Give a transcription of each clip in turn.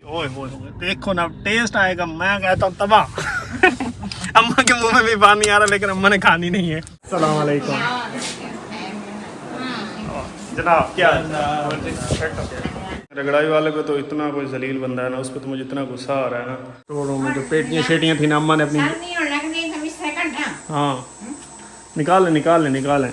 ओए होए होए, देखो ना टेस्ट आएगा, मैं कहता हूँ तबाह। अम्मा के मुंह में भी पानी आ रहा है लेकिन अम्मा ने खानी नहीं है। अस्सलाम वालेकुम जनाब, क्या रगड़ाई वाले पे तो इतना कोई जलील बंदा है ना, उस पर तो मुझे इतना गुस्सा आ रहा है ना। तो में जो पेटियाँ शेटियाँ थी ना, अम्मा ने अपनी हाँ निकालें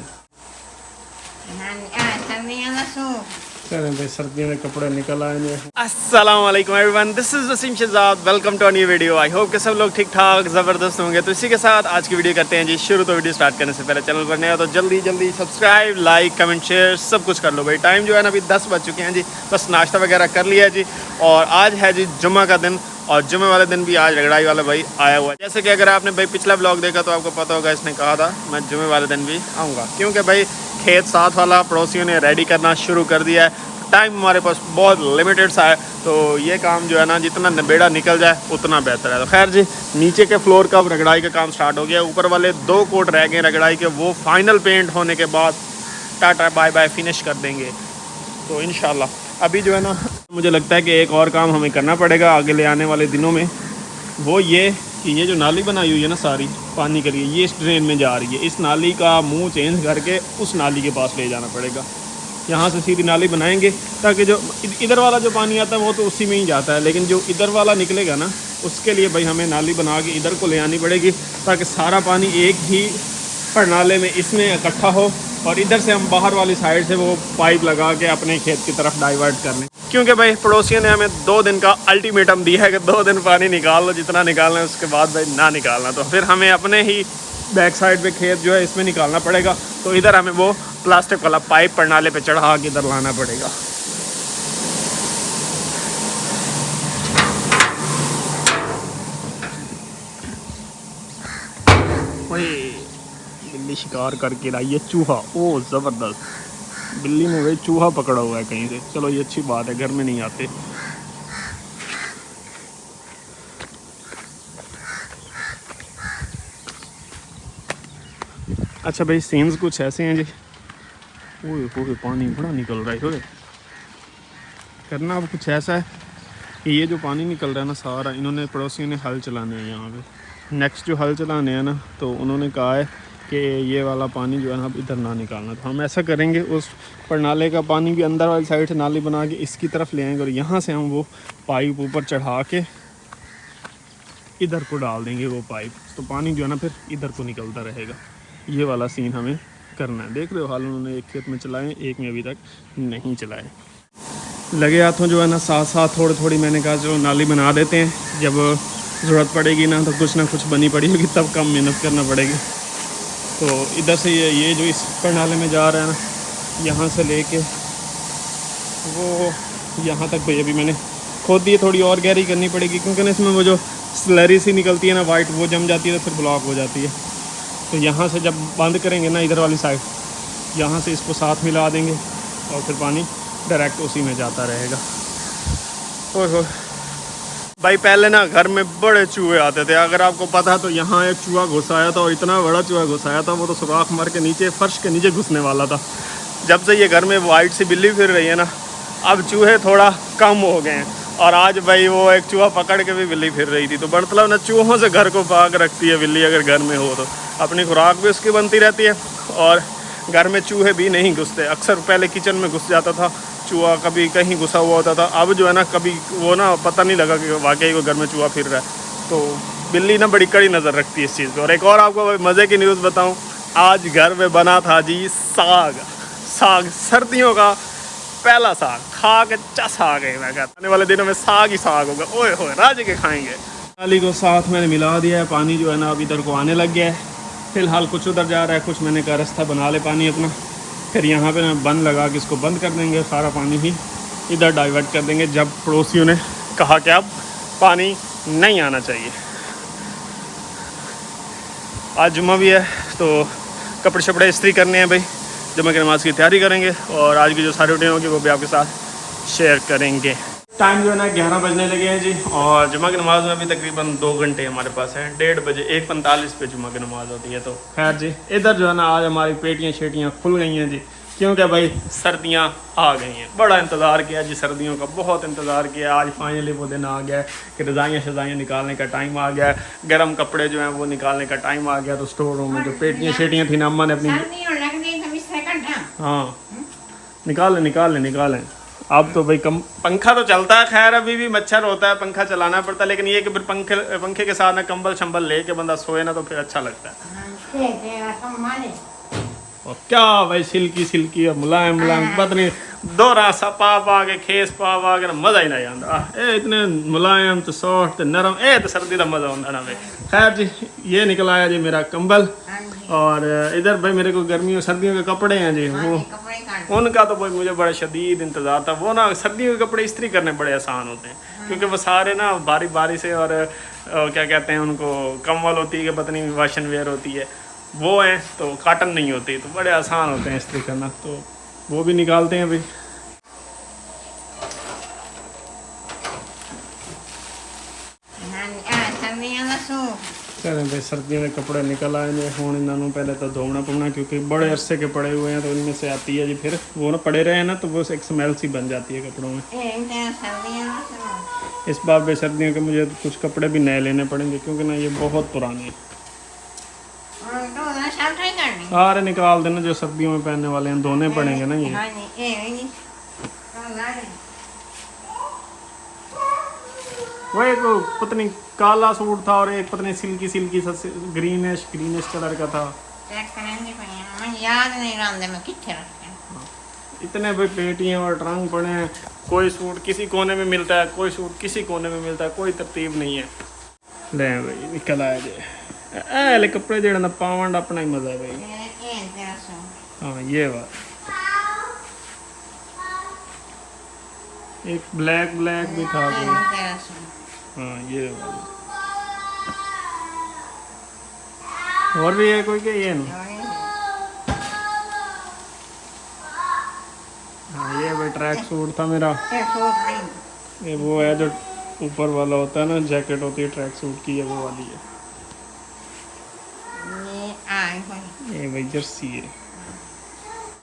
भाई, सर्दियों में कपड़े निकल आएंगे। अस्सलाम वालेकुम everyone, this is Waseem Shahzad, welcome to a new video. I hope कि सब लोग ठीक ठाक ज़बरदस्त होंगे। तो इसी के साथ आज की वीडियो करते हैं जी शुरू। तो वीडियो स्टार्ट करने से पहले चैनल पर नया तो जल्दी सब्सक्राइब, लाइक, कमेंट, शेयर सब कुछ कर लो भाई। टाइम जो है ना अभी 10 बज चुके हैं जी, बस नाश्ता वगैरह कर लिया जी। और आज है जी जुम्मा का दिन, और जुम्मे वाले दिन भी आज रगड़ाई वाला भाई आया हुआ है। जैसे कि अगर आपने भाई पिछला ब्लॉग देखा तो आपको पता होगा, इसने कहा था मैं जुम्मे वाले दिन भी आऊँगा, क्योंकि भाई खेत साथ वाला पड़ोसियों ने रेडी करना शुरू कर दिया है। टाइम हमारे पास बहुत लिमिटेड सा है, तो ये काम जो है ना जितना नबेड़ा निकल जाए उतना बेहतर है। तो खैर जी, नीचे के फ्लोर का रगड़ाई का काम स्टार्ट हो गया। ऊपर वाले 2 कोट रह गए रगड़ाई के, वो फाइनल पेंट होने के बाद टाटा बाय बाय फिनिश कर देंगे। तो इंशाल्लाह अभी जो है ना मुझे लगता है कि एक और काम हमें करना पड़ेगा आगे ले आने वाले दिनों में। वो ये कि ये जो नाली बनाई हुई है ना सारी पानी के लिए, ये इस ड्रेन में जा रही है। इस नाली का मुँह चेंज करके उस नाली के पास ले जाना पड़ेगा। यहाँ से सीधी नाली बनाएंगे ताकि जो इधर वाला जो पानी आता है वो तो उसी में ही जाता है, लेकिन जो इधर वाला निकलेगा ना उसके लिए भाई हमें नाली बना के इधर को ले आनी पड़ेगी, ताकि सारा पानी एक ही प्रणाले में इसमें इकट्ठा हो और इधर से हम बाहर वाली साइड से वो पाइप लगा के अपने खेत की तरफ डाइवर्ट कर लें। क्योंकि भाई पड़ोसियों ने हमें 2 दिन का अल्टीमेटम दिया है कि 2 दिन पानी निकाल लो, जितना निकालना है, उसके बाद भाई ना निकालना। तो फिर हमें अपने ही बैक साइड पे खेत जो है इसमें निकालना पड़ेगा। तो इधर हमें वो प्लास्टिक वाला पाइप प्रणाली पे चढ़ा के इधर लाना पड़ेगा। बिल्ली शिकार करके लाई है चूहा, ओ ज़बरदस्त। बिल्ली ने भाई चूहा पकड़ा हुआ है कहीं से। चलो ये अच्छी बात है, घर में नहीं आते। अच्छा भाई, सीन्स कुछ ऐसे हैं जी। ओए पानी बड़ा निकल रहा है। करना अब कुछ ऐसा है कि ये जो पानी निकल रहा है ना सारा, इन्होंने पड़ोसियों ने हल चलाने हैं यहाँ पे। नेक्स्ट जो हल चलाने हैं ना, तो उन्होंने कहा है कि ये वाला पानी जो है ना अब इधर ना निकालना। तो हम ऐसा करेंगे, उस प्रणाले का पानी भी अंदर वाली साइड से नाली बना के इसकी तरफ ले आएंगे और यहाँ से हम वो पाइप ऊपर चढ़ा के इधर को डाल देंगे वो पाइप। तो पानी जो है ना फिर इधर को निकलता रहेगा। ये वाला सीन हमें करना है। देख रहे हो हाल उन्होंने एक खेत में चलाए, एक में अभी तक नहीं चलाए। लगे हाथों जो है ना साथ थोड़ी मैंने कहा चलो नाली बना देते हैं, जब ज़रूरत पड़ेगी ना तो कुछ ना कुछ बनी पड़ी होगी, तब कम मेहनत करना पड़ेगी। तो इधर से ये जो इस प्रणाले में जा रहा है ना, यहाँ से लेके वो यहाँ तक भाई अभी मैंने खोद दी। थोड़ी और गहरी करनी पड़ेगी क्योंकि ना इसमें वो जो स्लरी सी निकलती है ना वाइट, वो जम जाती है तो फिर ब्लॉक हो जाती है। तो यहाँ से जब बंद करेंगे ना इधर वाली साइड, यहाँ से इसको साथ मिला देंगे और फिर पानी डायरेक्ट उसी में जाता रहेगा। ओहो भाई, पहले ना घर में बड़े चूहे आते थे। अगर आपको पता तो यहाँ एक चूहा घुस आया था, और इतना बड़ा चूहा घुस आया था, वो तो सुराख मार के नीचे फर्श के नीचे घुसने वाला था। जब से ये घर में वाइट सी बिल्ली फिर रही है ना, अब चूहे थोड़ा कम हो गए हैं। और आज भाई वो एक चूहा पकड़ के भी बिल्ली फिर रही थी। तो मतलब ना चूहों से घर को पाक रखती है बिल्ली, अगर घर में हो तो अपनी खुराक भी उसकी बनती रहती है और घर में चूहे भी नहीं घुसते। अक्सर पहले किचन में घुस जाता था चूहा, कभी कहीं घुसा हुआ होता था। अब जो है ना कभी वो ना पता नहीं लगा कि वाकई वो घर में चूहा फिर रहा है। तो बिल्ली ना बड़ी कड़ी नज़र रखती है इस चीज़ पर। और एक और आपको मज़े की न्यूज़ बताऊँ, आज घर में बना था जी साग। सर्दियों का पहला साग, खा के चस आ गए। मैं कहता आने वाले दिनों में साग ही साग होगा। ओए होए राज के खाएंगे। नाली को साथ मैंने मिला दिया है, पानी जो है ना अब इधर को आने लग गया है। फ़िलहाल कुछ उधर जा रहा है, कुछ मैंने कहा रास्ता बना ले पानी अपना। फिर यहाँ पे ना बंद लगा के इसको बंद कर देंगे, सारा पानी ही इधर डाइवर्ट कर देंगे जब पड़ोसियों ने कहा कि अब पानी नहीं आना चाहिए। आज जुम्मा भी है तो कपड़े शपड़े इस्त्री करने हैं भाई, जुम्मे की नमाज़ की तैयारी करेंगे और आज की जो सारी रूटीन होगी वो भी आपके साथ शेयर करेंगे। टाइम जो है ना 11 बजने लगे हैं जी, और जुम्मा की नमाज़ में अभी तकरीबन 2 घंटे हमारे पास हैं। 1:30 बजे 1:45 पे जुम्मा की नमाज़ होती है। तो खैर जी, इधर जो है ना आज हमारी पेटियाँ शेटियाँ खुल गई हैं जी, क्योंकि भाई सर्दियाँ आ गई हैं। बड़ा इंतज़ार किया जी सर्दियों का, बहुत इंतज़ार किया। आज फाइनली वो दिन आ गया है कि रज़ाइयाँ शज़ाइयाँ निकालने का टाइम आ गया है, गर्म कपड़े जो हैं वो निकालने का टाइम आ गया। तो स्टोर रूम में जो पेटियाँ शेटियाँ थी ना, अम्मा ने अपनी, हाँ निकाल लें। अब तो भाई कम पंखा तो चलता है, खैर अभी भी मच्छर होता है, पंखा चलाना पड़ता है, लेकिन ये कि फिर पंखे के साथ ना कंबल शंबल लेके बंदा सोए ना तो फिर अच्छा लगता है। और क्या भाई सिल्की और मुलायम पता नहीं दोहरा सा पा के खेस पा के मज़ा ही नहीं आता। ए इतने मुलायम तो सॉफ्ट तो नरम, ए तो सर्दी का मज़ा आता ना भाई। खैर जी ये निकल आया जी मेरा कंबल। और इधर भाई मेरे को गर्मियों सर्दियों के कपड़े हैं जी, वो उनका तो भाई मुझे बड़ा शदीद इंतज़ार था। वो ना सर्दियों के कपड़े इस्त्री करने बड़े आसान होते हैं, क्योंकि वो सारे ना बारी से, और क्या कहते हैं उनको, कम्बल होती है कि पता नहीं वाशन वेयर होती है, वो हैं तो काटन नहीं होती, तो बड़े आसान होते हैं इस्त्री करना। तो वो भी निकालते हैं भाई। चलें भाई सर्दियों के कपड़े निकल आए हैं हूँ, इन्होंने पहले तो धोना पड़ना, क्योंकि बड़े अरसे के पड़े हुए हैं तो इनमें से आती है जी, फिर वो ना पड़े रहे हैं ना तो वो एक स्मेल सी बन जाती है कपड़ों में। इस बार भाई सर्दियों के मुझे कुछ कपड़े भी नए लेने पड़ेंगे, क्योंकि ना ये बहुत पुराने हैं। सारे निकाल देना जो सर्दियों में पहनने वाले हैं, धोने पड़ेंगे ना ये। वो एक पत्नी काला सूट था और एक पत्नी सिल्की सा ग्रीनिश कलर का था। याद नहीं रहा मैं किथे रखे। इतने भाई पेटियां और ट्रंक पड़े हैं, कोई सूट किसी कोने में मिलता है, कोई सूट किसी कोने में मिलता है, कोई तरतीब नहीं है। ले भाई निकल आया जे ले कपड़े जेड़ा ना पावन अपना ही मजा है भाई। हाँ ये बात, एक ब्लैक भी था भाई। हाँ ये वाला और भी है कोई क्या ये ना। हाँ ये भाई ट्रैक सूट था मेरा, ये वो है जो ऊपर वाला होता है ना, जैकेट होती है ट्रैक सूट की, है वो वाली है। ये भाई जर्सी है।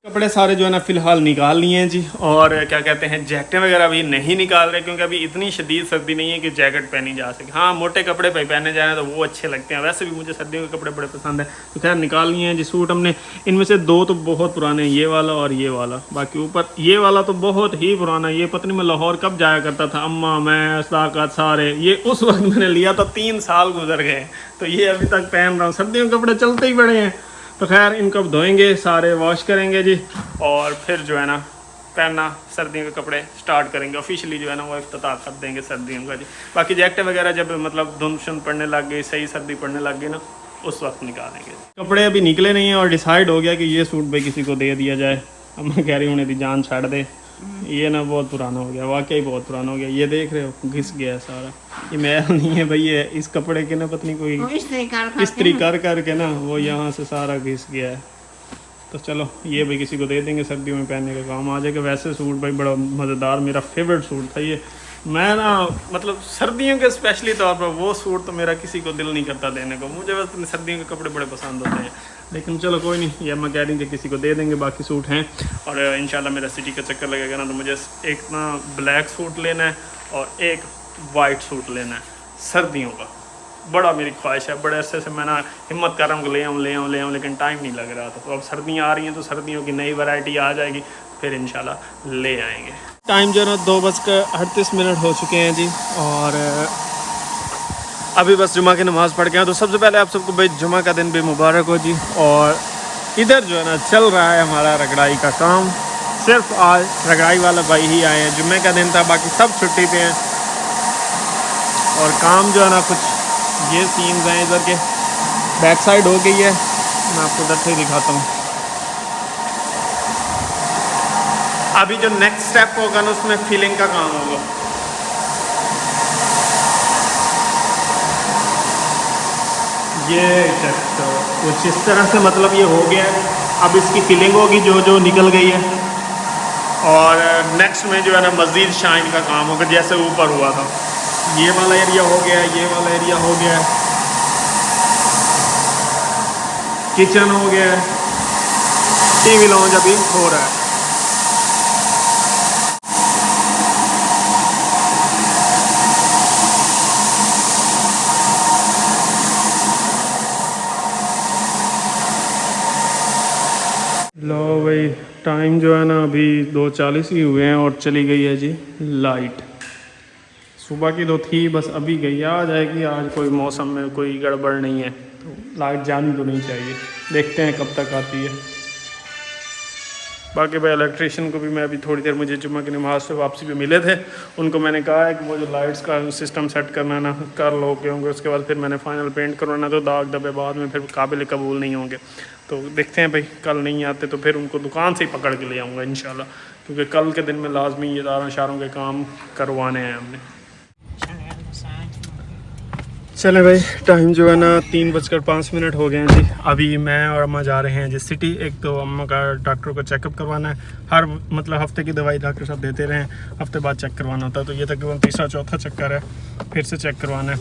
कपड़े सारे जो है ना फ़िलहाल निकाल लिए हैं जी, और क्या कहते हैं जैकेटें वगैरह अभी नहीं निकाल रहे, क्योंकि अभी इतनी शदीद सर्दी नहीं है कि जैकेट पहनी जा सके। हाँ मोटे कपड़े पहने जाए तो वो अच्छे लगते हैं, वैसे भी मुझे सर्दियों के कपड़े बड़े पसंद है। तो खैर निकाल लिए हैं जी सूट हमने। इनमें से दो तो बहुत पुराने हैं, ये वाला और ये वाला। बाकी ऊपर ये वाला तो बहुत ही पुराना है, ये पता नहीं मैं लाहौर कब जाया करता था, अम्मा मैं साकात सारे, ये उस वक्त मैंने लिया था, 3 साल गुजर गए, तो ये अभी तक पहन रहा हूँ। सर्दियों के कपड़े चलते ही बड़े हैं। तो खैर इनको अब धोएंगे, सारे वॉश करेंगे जी, और फिर जो है ना पहनना सर्दियों के कपड़े स्टार्ट करेंगे ऑफिशियली, जो है ना वो इफ्तिताह कर देंगे सर्दियों का जी। बाकी जैकेट वगैरह जब मतलब धुंध शुंध पड़ने लग गई, सही सर्दी पड़ने लग गई ना, उस वक्त निकालेंगे। कपड़े अभी निकले नहीं हैं और डिसाइड हो गया कि ये सूट भाई किसी को दे दिया जाए। अम्मा कह रही उन्हें दी जान छाड़ दे, ये ना बहुत पुराना हो गया, वाकई बहुत पुराना हो गया। ये देख रहे हो घिस गया सारा, ये मैल नहीं है भाई, ये इस कपड़े के ना पत्नी कोई इस्त्री कर के ना वो यहाँ से सारा घिस गया है। तो चलो ये भाई किसी को दे देंगे, सर्दियों में पहनने का काम आ जाएगा। वैसे सूट भाई बड़ा मज़ेदार, मेरा फेवरेट सूट था ये। मैं ना मतलब सर्दियों के स्पेशली तौर पर वो सूट तो मेरा किसी को दिल नहीं करता देने को, मुझे बस सर्दियों के कपड़े बड़े पसंद होते हैं। लेकिन चलो कोई नहीं, ये मैं कह रही थी किसी को दे देंगे, बाकी सूट हैं। और इंशाल्लाह मेरा सिटी का चक्कर लगेगा ना तो मुझे एक ना ब्लैक सूट लेना है और एक वाइट सूट लेना है सर्दियों का, बड़ा मेरी ख्वाहिश है। बड़े अरसे से मैं ना हिम्मत कर रहा हूँ ले आऊँ, लेकिन टाइम नहीं लग रहा था। तो अब सर्दियाँ आ रही हैं तो सर्दियों की नई वैरायटी आ जाएगी, फिर इंशाल्लाह ले आएंगे। टाइम जो है ना 2:38 हो चुके हैं जी, और अभी बस जुमा की नमाज़ पढ़ के हैं। तो सबसे पहले आप सबको भाई जुमा का दिन भी मुबारक हो जी। और इधर जो है ना चल रहा है हमारा रगड़ाई का काम, सिर्फ आज रगड़ाई वाला भाई ही आए हैं, जुम्मे का दिन था, बाकी सब छुट्टी पे हैं। और काम जो है ना कुछ ये सीन्स हैं, इधर के बैक साइड हो गई है, मैं आपको उधर से दिखाता हूँ। अभी जो नेक्स्ट स्टेप होगा ना उसमें फिलिंग का काम होगा। ये कुछ इस तरह से मतलब ये हो गया है, अब इसकी फिलिंग होगी जो निकल गई है, और नेक्स्ट में जो है ना मज़ीद शाइन का काम होगा, जैसे ऊपर हुआ था। ये वाला एरिया हो गया है, ये वाला एरिया हो गया है, किचन हो गया है, टीवी लॉन्च अभी हो रहा है। लो भाई, टाइम जो है ना अभी 2:40 ही हुए हैं और चली गई है जी लाइट। सुबह की तो थी, बस अभी गई। आ जाएगी, आज कोई मौसम में कोई गड़बड़ नहीं है तो लाइट जानी तो नहीं चाहिए। देखते हैं कब तक आती है। बाकी भाई इलेक्ट्रिशियन को भी मैं अभी थोड़ी देर, मुझे जुम्मा की नमाज से वापसी पे मिले थे, उनको मैंने कहा है कि वो जो लाइट्स का सिस्टम सेट करना ना कर लो, क्योंकि उसके बाद फिर मैंने फाइनल पेंट करवाना, तो दाग धब्बे बाद में फिर काबिल कबूल नहीं होंगे। तो देखते हैं भाई, कल नहीं आते तो फिर उनको दुकान से ही पकड़ के ले आऊँगा इंशाल्लाह, क्योंकि कल के दिन में लाजमी ये दारों शारों के काम करवाने हैं हमने। चले भाई, टाइम जो है ना 3:05 हो गए हैं जी। अभी मैं और अम्मा जा रहे हैं जी सिटी। एक तो अम्मा का डॉक्टर को चेकअप करवाना है। हर मतलब हफ्ते की दवाई डॉक्टर साहब देते रहे, हफ्ते बाद चेक करवाना होता है। तो ये तकरीबन तीसरा चौथा चक्कर है, फिर से चेक करवाना है।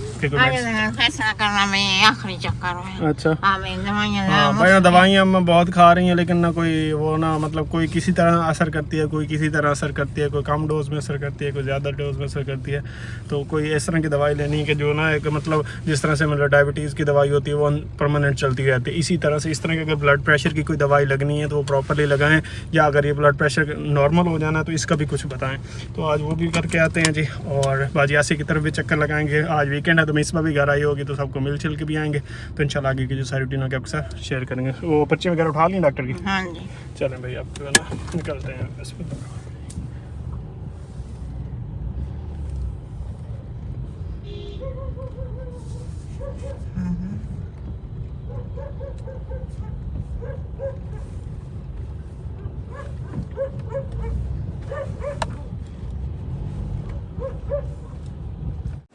फैसला करना में आखिरी चक्कर है। अच्छा हाँ भाई, दवाइयाँ अम्मा बहुत खा रही हैं, लेकिन ना कोई वो ना मतलब कोई किसी तरह असर करती है, कोई किसी तरह असर करती है, कोई कम डोज में असर करती है, कोई ज़्यादा डोज में असर करती है। तो कोई इस तरह की दवाई लेनी है कि जो ना एक मतलब जिस तरह से मतलब डायबिटीज़ की दवाई होती है वो परमानेंट चलती रहती है, इसी तरह से इस तरह की अगर ब्लड प्रेशर की कोई दवाई लगनी है तो वो प्रॉपरली लगाएं, या अगर ये ब्लड प्रेशर नॉर्मल हो जाना तो इसका भी कुछ बताएं। तो आज वो भी करके आते हैं जी, और बाजियासी की तरफ भी चक्कर लगाएंगे। आज वीकेंड है तो मिसबा भी घर आई होगी, तो सबको मिल छिल के भी आएंगे। तो इंशाल्लाह आगे की जो सारी रूटीन आपके साथ शेयर करेंगे। वो पर्ची वगैरह उठा ली डॉक्टर की? हाँ जी। चलें भाई, अब जो है ना निकलते हैं अस्पताल।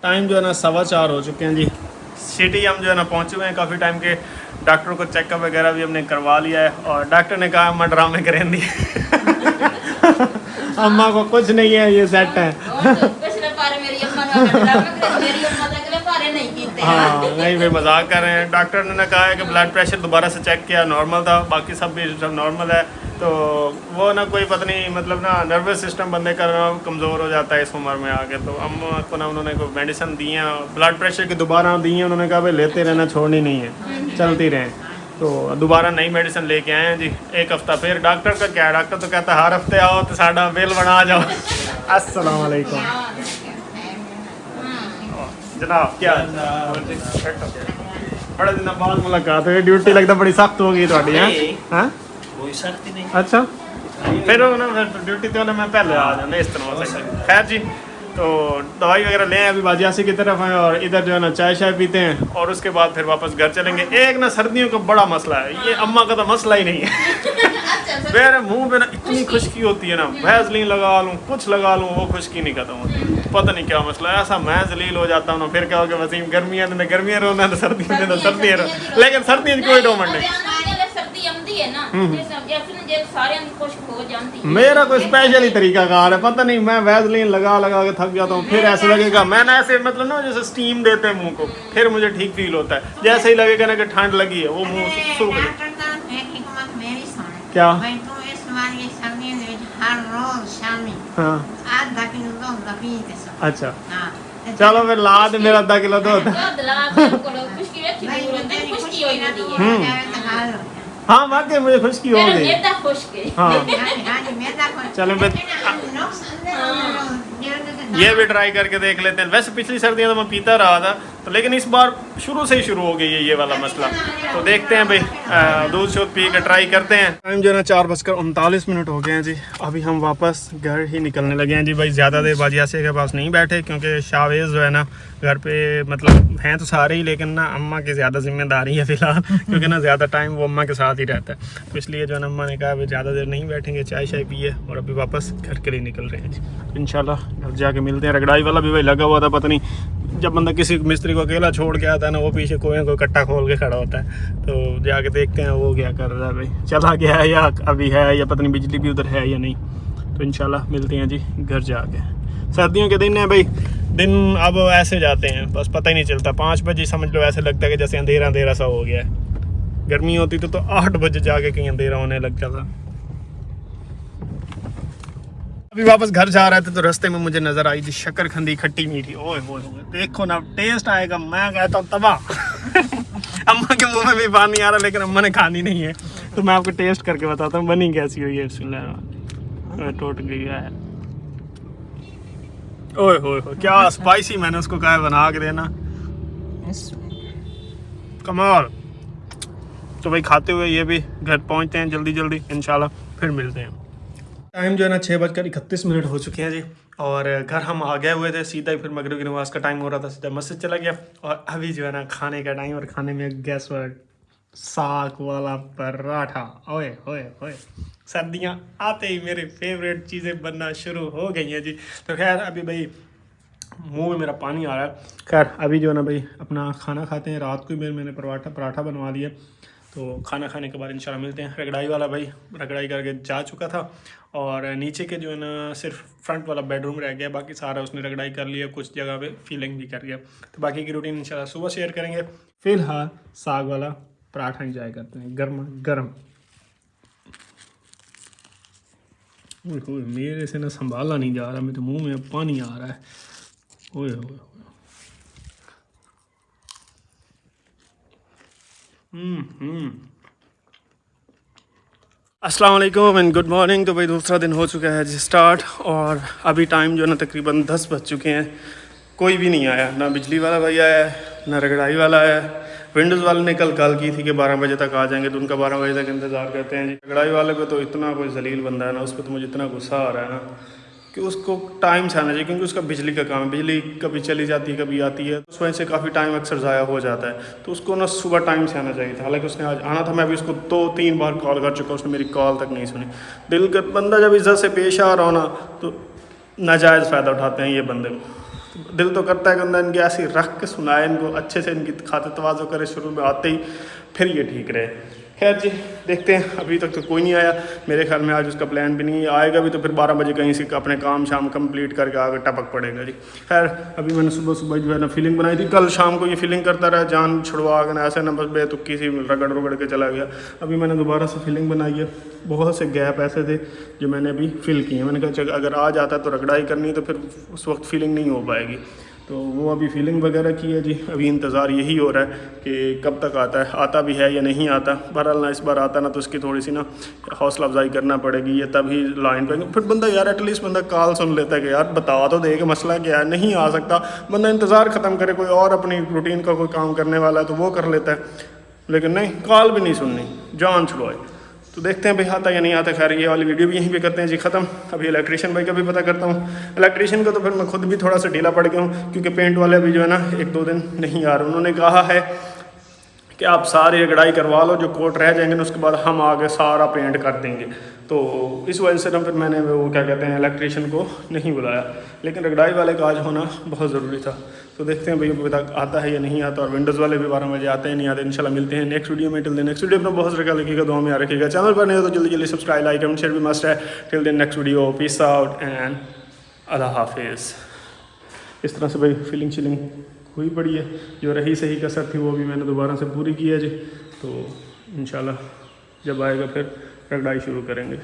टाइम जो है ना 4:15 हो चुके हैं जी। सिटी हम जो है ना पहुँचे हुए हैं काफ़ी टाइम के। डॉक्टर को चेकअप वगैरह भी हमने करवा लिया है, और डॉक्टर ने कहा अम्मा ड्रामे करें दी अम्मा को कुछ नहीं है, ये सेट है। हाँ नहीं भाई, मजाक कर रहे हैं। डॉक्टर ने कहा है कि ब्लड प्रेशर दोबारा से चेक किया, नॉर्मल था, बाकी सब भी सब नॉर्मल है। तो वो ना कोई पता नहीं मतलब ना नर्वस सिस्टम बंदे का कमज़ोर हो जाता है इस उम्र में आके। तो अम्मा को ना उन्होंने कोई मेडिसिन दी हैं, ब्लड प्रेशर की दोबारा दी हैं। उन्होंने कहा भाई लेते रहना, छोड़नी नहीं है, चलती रहें। तो दोबारा नई मेडिसिन लेके आए हैं जी। एक हफ़्ता फिर डॉक्टर का क्या, डॉक्टर तो कहता है हर हफ्ते आओ तो साढ़ा बिल बना जाओ। अस्सलाम वालेकुम जनाब, क्या बड़े दिन बाद मुलाकात हुई। ड्यूटी लगता बड़ी सख्त हो गई थोड़ी है? हाँ कोई सख्ती नहीं। अच्छा फिर ना ड्यूटी तो ना मैं पहले आ जाना इस तरह से। खैर जी, तो दवाई वगैरह लें, अभी बाजियासी की तरफ हैं, और इधर जो है ना चाय शाय पीते हैं, और उसके बाद फिर वापस घर चलेंगे। एक ना सर्दियों का बड़ा मसला है, ये अम्मा का तो मसला ही नहीं है। मेरे मुंह पे ना इतनी खुश्की होती है ना, वैसलीन लगा लूँ कुछ लगा लूँ, वो खुश्की नहीं खत्म होती। पता नहीं क्या मसला है, ऐसा मैं जलील हो जाता हूँ ना। फिर क्या हो गया वसीम, गर्मियाँ तो गर्मियाँ रोना, तो सर्दियाँ तो सर्दियाँ रो, लेकिन सर्दियों कोई डोमंड नहीं। मेरा कोई स्पेशल ही तरीका कार है, पता नहीं मैं वैसलीन लगा लगा के थक जाता हूँ। फिर ऐसे लगेगा मैंने ऐसे मतलब ना जैसे स्टीम देते हैं मुंह को, फिर मुझे ठीक फील होता है। जैसे ही लगेगा ना कि ठंड लगी है, वो मुंह सूख क्या। अच्छा चलो फिर ला दे मेरा 10 किलो दूध। हाँ वाकई मुझे खुशकी हो गई। हाँ चलो ये भी ट्राई करके देख लेते हैं। वैसे पिछली सर्दियाँ तो मैं पीता रहा था, तो लेकिन इस बार शुरू से ही शुरू हो गई है ये वाला मसला। तो देखते हैं भाई, दूध शूध पी के ट्राई करते हैं। टाइम जो है ना 4:39 हो गए हैं जी। अभी हम वापस घर ही निकलने लगे हैं जी। भाई ज़्यादा देर बाजियासी के पास नहीं बैठे, क्योंकि शावेज़ जो है ना घर पे मतलब हैं तो सारे ही, लेकिन ना अम्मा की ज़्यादा जिम्मेदारी है फ़िलहाल, क्योंकि ना ज़्यादा टाइम वो अम्मा के साथ ही रहता है। तो इसलिए जो है ना अम्मा ने कहा भाई ज़्यादा देर नहीं बैठेंगे, चाय शाय पिए, और अभी वापस घर के लिए निकल रहे हैं जी। इंशाल्लाह घर जाके मिलते हैं। रगड़ाई वाला भी भाई लगा हुआ था, पता नहीं जब बंदा किसी मिस्त्री को अकेला छोड़ के आता है ना, वो पीछे कोई ना कोई कट्टा खोल के खड़ा होता है। तो जाके देखते हैं वो क्या कर रहा है भाई, चला गया है या अभी है, या पता नहीं बिजली भी उधर है या नहीं। तो इंशाल्लाह मिलते हैं जी घर जाके। सर्दियों के दिन है भाई, दिन अब ऐसे जाते हैं बस पता ही नहीं चलता। 5 बजे समझ लो ऐसे लगता है कि जैसे अंधेरा अंधेरा सा हो गया है। गर्मी होती तो 8 बजे जाके कहीं अंधेरा होने लग जाता। अभी वापस घर जा रहे थे तो रास्ते में मुझे नजर आई थी शकरखंदी खट्टी मीठी। ओए होए होए, देखो ना टेस्ट आएगा, मैं कहता हूँ तबाह। अम्मा के मुंह में भी पानी आ रहा, लेकिन अम्मा ने खानी नहीं है, तो मैं आपको टेस्ट करके बताता हूँ बनी कैसी हुई है। टूट गई है। ओए होए होए, क्या स्पाइसी मैंने उसको कहा है बना के देना, कमाल। तो भाई खाते हुए ये भी घर पहुंचते हैं जल्दी जल्दी इंशाल्लाह, फिर मिलते हैं। टाइम जो है ना 6:31 हो चुके हैं जी, और घर हम आ गए हुए थे सीधा ही, फिर मगरिब की नमाज का टाइम हो रहा था, सीधा मस्जिद चला गया। और अभी जो है ना खाने का टाइम, और खाने में गैस साग वाला पराठा। ओए होए होए, सर्दियाँ आते ही मेरे फेवरेट चीज़ें बनना शुरू हो गई हैं जी। तो खैर अभी भाई मुंह में मेरा पानी आ रहा है। खैर अभी जो है ना भाई अपना खाना खाते हैं। रात को ही मैंने पराठा बनवा दिया, तो खाना खाने के बाद इंशाल्लाह मिलते हैं। रगड़ाई वाला भाई रगड़ाई करके जा चुका था, और नीचे के जो है ना सिर्फ फ्रंट वाला बेडरूम रह गया, बाकी सारा उसने रगड़ाई कर लिया, कुछ जगह पे फीलिंग भी कर गया। तो बाकी की रूटीन इंशाल्लाह सुबह शेयर करेंगे। फिलहाल साग वाला पराठा इंजॉय करते हैं गर्मा गर्म। मेरे से ना संभाला नहीं जा रहा, मेरे मुँह में पानी आ रहा है। ओए ओए अस्सलाम वालेकुम एंड गुड मॉर्निंग। तो भाई दूसरा दिन हो चुका है जी स्टार्ट, और अभी टाइम जो है ना तकरीबन 10 बज चुके हैं। कोई भी नहीं आया, ना बिजली वाला भाई आया है, ना रगड़ाई वाला आया है। विंडोज़ वाले ने कल की थी कि 12 बजे तक आ जाएंगे, तो उनका 12 बजे तक इंतज़ार करते हैं जी। रगड़ाई वाले को तो इतना कोई जलील बंदा है ना, उस पर तो मुझे इतना गुस्सा आ रहा है ना कि उसको टाइम से आना चाहिए, क्योंकि उसका बिजली का काम है। बिजली कभी चली जाती है कभी आती है, उस वजह से काफ़ी टाइम अक्सर ज़ाया हो जाता है। तो उसको ना सुबह टाइम से आना चाहिए था, हालांकि उसने आज आना था। मैं भी उसको 2-3 बार कॉल कर चुका, उसने मेरी कॉल तक नहीं सुनी। दिल का बंदा जब इज्जत से पेश आ रहा हो ना, तो नाजायज़ फ़ायदा उठाते हैं ये बंदे। दिल तो करता है कि बंदा इनकी ऐसी रख के सुनाए, इनको अच्छे से इनकी खातिर तवाज़ो करे शुरू में आते ही, फिर ये ठीक रहे। खैर जी देखते हैं, अभी तक तो कोई नहीं आया। मेरे ख्याल में आज उसका प्लान भी नहीं है, आएगा भी तो फिर 12 बजे कहीं से अपने काम शाम कंप्लीट करके आगे टपक पड़ेगा जी। खैर अभी मैंने सुबह सुबह जो है ना फीलिंग बनाई थी, कल शाम को ये फीलिंग करता रहा, जान छुड़वा के ना, ऐसे ना बस बेतुक्की सी रगड़ के चला गया। अभी मैंने दोबारा से फीलिंग बनाई है, बहुत से गैप ऐसे थे जो मैंने अभी फिल किए। मैंने कहा अगर आ जाता तो रगड़ाई करनी, तो फिर उस वक्त फीलिंग नहीं हो पाएगी, तो वो अभी फीलिंग वगैरह की है जी। अभी इंतज़ार यही हो रहा है कि कब तक आता है, आता भी है या नहीं आता। बहरहाल ना इस बार आता ना, तो उसकी थोड़ी सी ना हौसला अफजाई करना पड़ेगी, ये तभी लाइन पे। फिर बंदा यार एटलीस्ट बंदा कॉल सुन लेता है कि यार बता तो दे कि मसला क्या है, नहीं आ सकता। बंदा इंतज़ार ख़त्म करे, कोई और अपनी रूटीन का कोई काम करने वाला है तो वो कर लेता है, लेकिन नहीं, कॉल भी नहीं सुननी, जान छुड़वाए। तो देखते हैं भाई आता या नहीं आता। खैर ये वाली वीडियो भी यहीं पे करते हैं जी ख़त्म। अभी इलेक्ट्रीशियन भाई का भी पता करता हूँ। इलेक्ट्रीशियन का तो फिर मैं खुद भी थोड़ा सा ढीला पड़ गया हूँ, क्योंकि पेंट वाले अभी जो है ना 1-2 दिन नहीं आ रहे। उन्होंने कहा है कि आप सारी रगड़ाई करवा लो, जो कोट रह जाएंगे ना उसके बाद हम आगे सारा पेंट कर देंगे। तो इस वजह से ना फिर मैंने वो क्या कहते हैं इलेक्ट्रीशियन को नहीं बुलाया, लेकिन रगड़ाई वाले का आज होना बहुत ज़रूरी था। तो देखते हैं भाई अभी तक आता है या नहीं आता, और विंडोज़ वाले भी 12 बजे आते हैं नहीं आते। इंशाल्लाह मिलते हैं नेक्स्ट वीडियो में। टिल दिन नेक्स्ट वीडियो अपना बहुत सारा ख्याल रखिएगा, दुआ में याद रखिएगा। चैनल पर नहीं हो तो जल्दी जल्दी सब्सक्राइब लाइक कमेंट शेयर भी मस्ट है। Till then next video, peace out and अल्लाह हाफिज़। इस तरह से भाई फीलिंग शीलिंग हुई पड़ी है, जो रही सही कसर थी वो भी मैंने दोबारा से पूरी की है जी। तो इंशाल्लाह जब आएगा फिर रगड़ाई शुरू करेंगे।